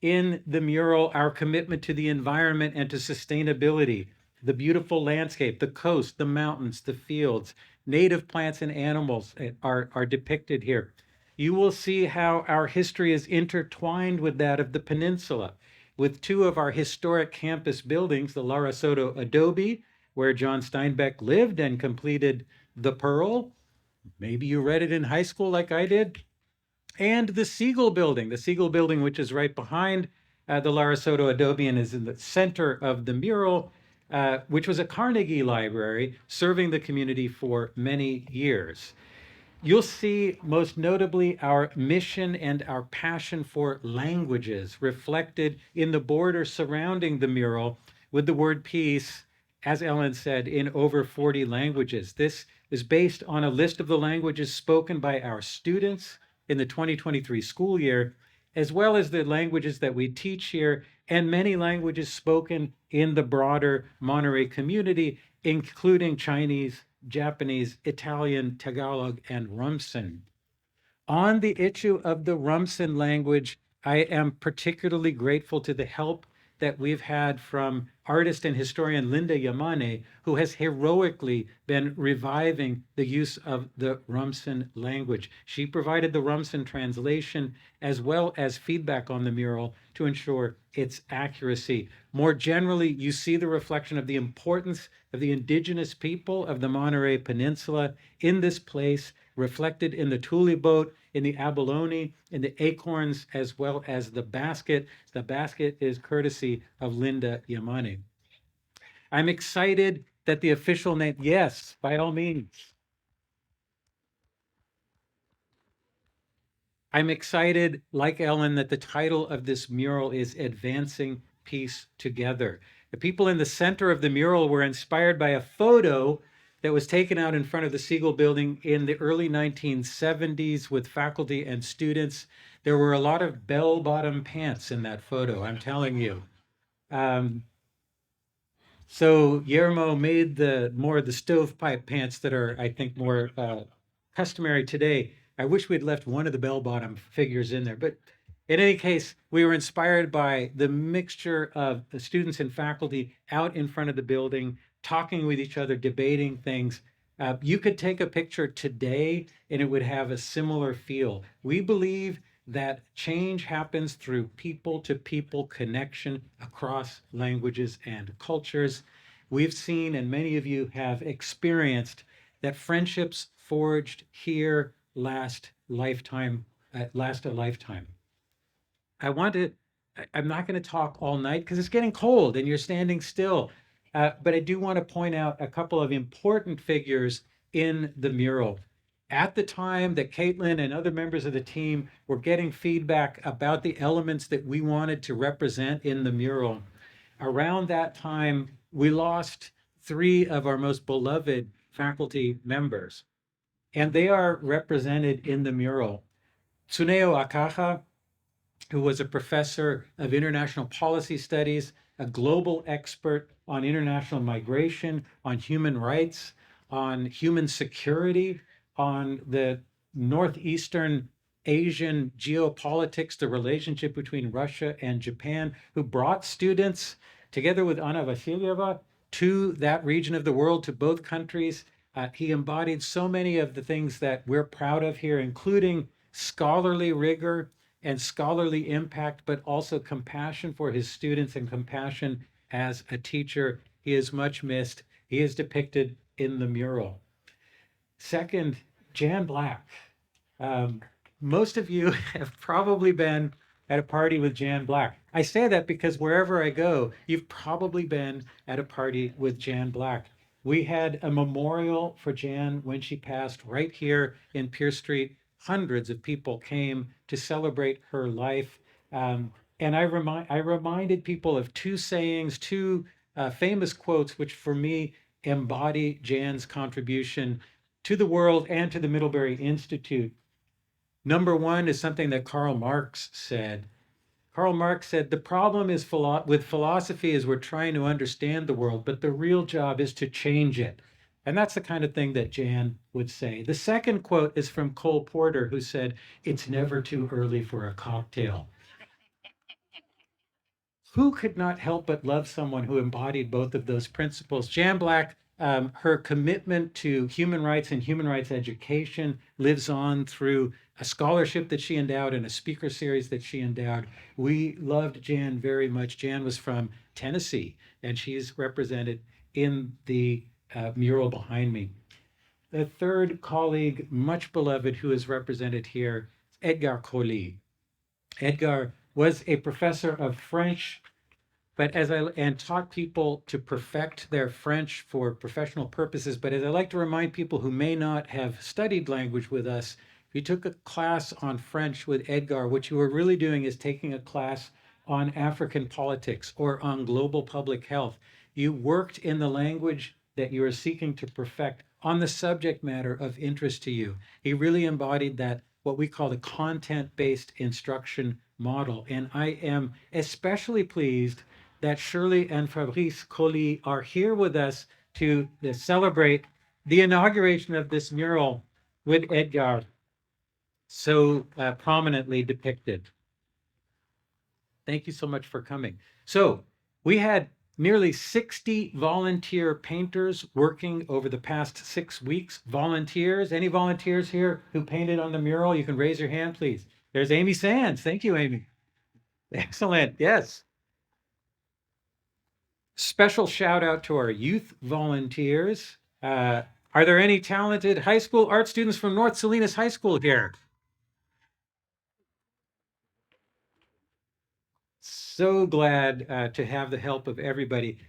In the mural our commitment to the environment and to sustainability, the beautiful landscape, the coast, the mountains, the fields, native plants and animals are depicted here. You will see how our history is intertwined with that of the peninsula, with two of our historic campus buildings, the Lara Soto Adobe, where John Steinbeck lived and completed The Pearl. Maybe you read it in high school like I did. And the Siegel Building, which is right behind the Lara Soto Adobe and is in the center of the mural, which was a Carnegie library serving the community for many years. You'll see most notably our mission and our passion for languages reflected in the border surrounding the mural with the word peace, as Ellen said, in over 40 languages. This is based on a list of the languages spoken by our students in the 2023 school year, as well as the languages that we teach here and many languages spoken in the broader Monterey community, including Chinese, Japanese, Italian, Tagalog, and Rumsen. On the issue of the Rumsen language, I am particularly grateful to the help that we've had from artist and historian Linda Yamane, who has heroically been reviving the use of the Rumsen language. She provided the Rumsen translation as well as feedback on the mural to ensure its accuracy. More generally, you see the reflection of the importance of the indigenous people of the Monterey Peninsula in this place, reflected in the tule boat, in the abalone, in the acorns, as well as the basket. The basket is courtesy of Linda Yamane. I'm excited that the official name, yes, by all means. I'm excited, like Ellen, that the title of this mural is Advancing Peace Together. The people in the center of the mural were inspired by a photo that was taken out in front of the Siegel Building in the early 1970s with faculty and students. There were a lot of bell-bottom pants in that photo, I'm telling you. So Guillermo made the more of the stovepipe pants that are, I think, more customary today. I wish we'd left one of the bell-bottom figures in there, but in any case, we were inspired by the mixture of the students and faculty out in front of the building, talking with each other, debating things. You could take a picture today and it would have a similar feel. We believe that change happens through people to people connection across languages and cultures. We've seen, and many of you have experienced, that friendships forged here last a lifetime. I'm not going to talk all night because it's getting cold and you're standing still. But I do want to point out a couple of important figures in the mural. At the time that Caitlin and other members of the team were getting feedback about the elements that we wanted to represent in the mural, around that time, we lost three of our most beloved faculty members, and they are represented in the mural. Tsuneo Akaha, who was a professor of international policy studies, a global expert on international migration, on human rights, on human security, on the Northeastern Asian geopolitics, the relationship between Russia and Japan, who brought students together with Anna Vasilyeva to that region of the world, to both countries. He embodied so many of the things that we're proud of here, including scholarly rigor and scholarly impact, but also compassion for his students and compassion as a teacher. He is much missed. He is depicted in the mural. Second, Jan Black. Most of you have probably been at a party with Jan Black. I say that because wherever I go, you've probably been at a party with Jan Black. We had a memorial for Jan when she passed right here in Pierce Street. Hundreds of people came to celebrate her life. And I reminded people of two sayings, two famous quotes, which for me embody Jan's contribution to the world and to the Middlebury Institute. Number one is something that Karl Marx said. Karl Marx said, the problem is with philosophy is we're trying to understand the world, but the real job is to change it. And that's the kind of thing that Jan would say. The second quote is from Cole Porter, who said, it's never too early for a cocktail. who could not help but love someone who embodied both of those principles? Jan Black, her commitment to human rights and human rights education lives on through a scholarship that she endowed and a speaker series that she endowed. We loved Jan very much. Jan was from Tennessee, and she's represented in the mural behind me. The third colleague, much beloved, who is represented here, Edgar Colli. Edgar was a professor of French, but and taught people to perfect their French for professional purposes. But as I like to remind people who may not have studied language with us, if you took a class on French with Edgar, what you were really doing is taking a class on African politics or on global public health. You worked in the language that you are seeking to perfect on the subject matter of interest to you. He really embodied that, what we call the content-based instruction model. And I am especially pleased that Shirley and Fabrice Colli are here with us to celebrate the inauguration of this mural with Edgar so prominently depicted. Thank you so much for coming. So we had nearly 60 volunteer painters working over the past 6 weeks. Volunteers, any volunteers here who painted on the mural? You can raise your hand, please. There's Amy Sands. Thank you, Amy. Excellent. Yes. Special shout out to our youth volunteers. Are there any talented high school art students from North Salinas High School here? So glad to have the help of everybody.